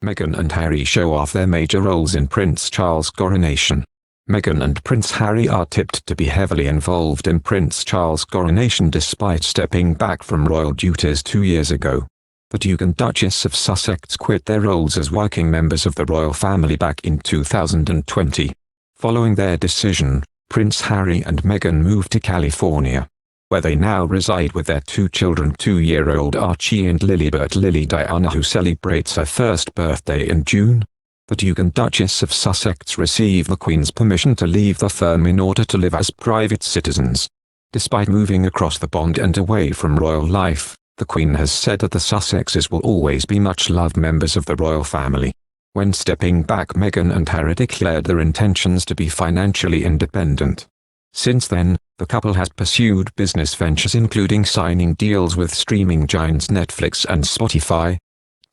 Meghan and Harry show off their major roles in Prince Charles' coronation. Meghan and Prince Harry are tipped to be heavily involved in Prince Charles' coronation despite stepping back from royal duties 2 years ago. The Duke and Duchess of Sussex quit their roles as working members of the royal family back in 2020. Following their decision, Prince Harry and Meghan moved to California, where they now reside with their 2 children, 2-year-old Archie and Lilibet Lily Diana, who celebrates her first birthday in June. The Duke and Duchess of Sussex received the Queen's permission to leave the firm in order to live as private citizens. Despite moving across the pond and away from royal life, the Queen has said that the Sussexes will always be much-loved members of the royal family. When stepping back, Meghan and Harry declared their intentions to be financially independent. Since then, the couple has pursued business ventures including signing deals with streaming giants Netflix and Spotify,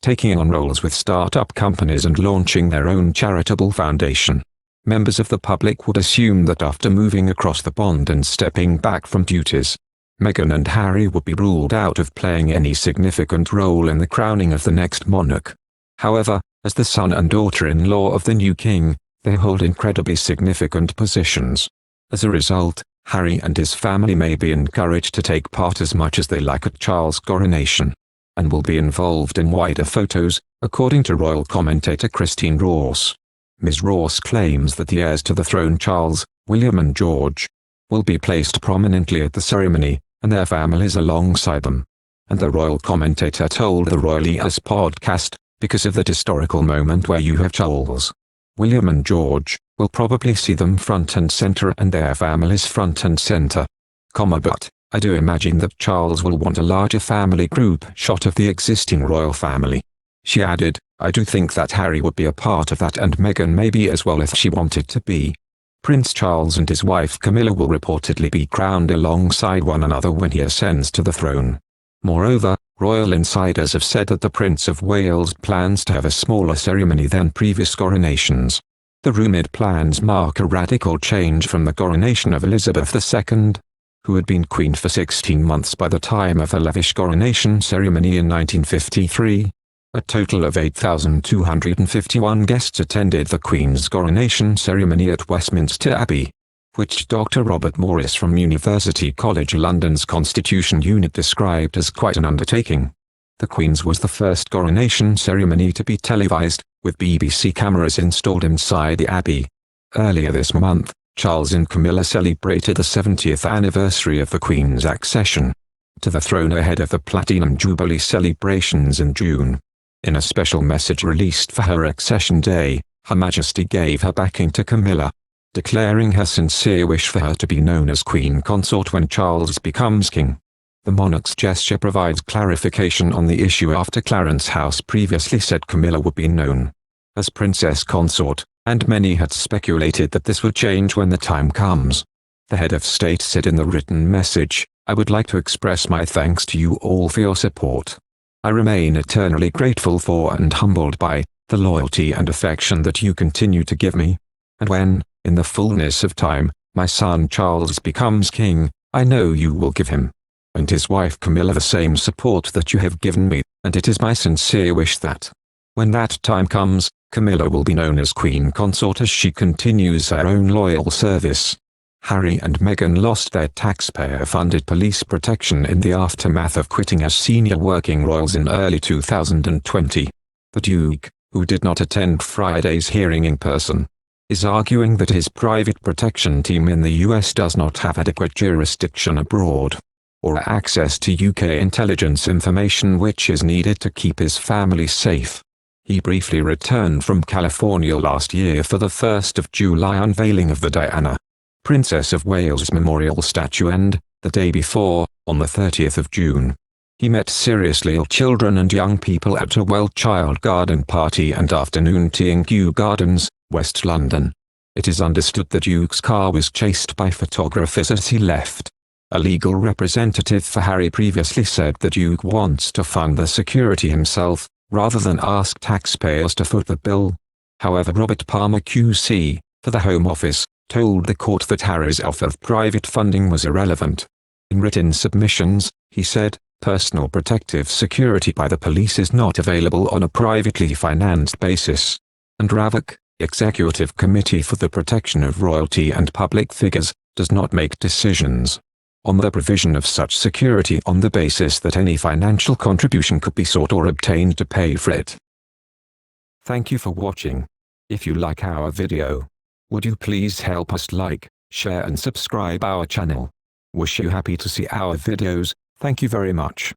taking on roles with startup companies and launching their own charitable foundation. Members of the public would assume that after moving across the pond and stepping back from duties, Meghan and Harry would be ruled out of playing any significant role in the crowning of the next monarch. However, as the son and daughter-in-law of the new king, they hold incredibly significant positions. As a result, Harry and his family may be encouraged to take part as much as they like at Charles' coronation, and will be involved in wider photos, according to royal commentator Christine Ross. Ms. Ross claims that the heirs to the throne, Charles, William and George, will be placed prominently at the ceremony, and their families alongside them. And the royal commentator told the Royal Ears podcast, because of that historical moment where you have Charles, William and George, will probably see them front and center and their families front and center. But I do imagine that Charles will want a larger family group shot of the existing royal family. She added, I do think that Harry would be a part of that and Meghan maybe as well if she wanted to be. Prince Charles and his wife Camilla will reportedly be crowned alongside one another when he ascends to the throne. Moreover, royal insiders have said that the Prince of Wales plans to have a smaller ceremony than previous coronations. The rumoured plans mark a radical change from the coronation of Elizabeth II, who had been queen for 16 months by the time of her lavish coronation ceremony in 1953. A total of 8,251 guests attended the Queen's coronation ceremony at Westminster Abbey, which Dr. Robert Morris from University College London's Constitution Unit described as quite an undertaking. The Queen's was the first coronation ceremony to be televised, with BBC cameras installed inside the Abbey. Earlier this month, Charles and Camilla celebrated the 70th anniversary of the Queen's accession to the throne ahead of the Platinum Jubilee celebrations in June. In a special message released for her accession day, Her Majesty gave her backing to Camilla, declaring her sincere wish for her to be known as Queen Consort when Charles becomes king. The monarch's gesture provides clarification on the issue after Clarence House previously said Camilla would be known as Princess Consort, and many had speculated that this would change when the time comes. The head of state said in the written message, I would like to express my thanks to you all for your support. I remain eternally grateful for and humbled by the loyalty and affection that you continue to give me. And when, in the fullness of time, my son Charles becomes king, I know you will give him and his wife Camilla the same support that you have given me, and it is my sincere wish that, when that time comes, Camilla will be known as Queen Consort as she continues her own loyal service. Harry and Meghan lost their taxpayer-funded police protection in the aftermath of quitting as senior working royals in early 2020. The Duke, who did not attend Friday's hearing in person, is arguing that his private protection team in the US does not have adequate jurisdiction abroad, or access to UK intelligence information which is needed to keep his family safe. He briefly returned from California last year for the 1st of July unveiling of the Diana, Princess of Wales memorial statue and, the day before, on the 30th of June, he met seriously ill children and young people at a Well Child Garden party and afternoon tea in Kew Gardens, West London. It is understood the Duke's car was chased by photographers as he left. A legal representative for Harry previously said the Duke wants to fund the security himself, rather than ask taxpayers to foot the bill. However, Robert Palmer QC, for the Home Office, told the court that Harry's offer of private funding was irrelevant. In written submissions, he said, Personal protective security by the police is not available on a privately financed basis. And RAVOC, Executive Committee for the Protection of Royalty and Public Figures, does not make decisions on the provision of such security on the basis that any financial contribution could be sought or obtained to pay for it. Thank you for watching. If you like our video, would you please help us like, share and subscribe our channel. Wish you happy to see our videos. Thank you very much.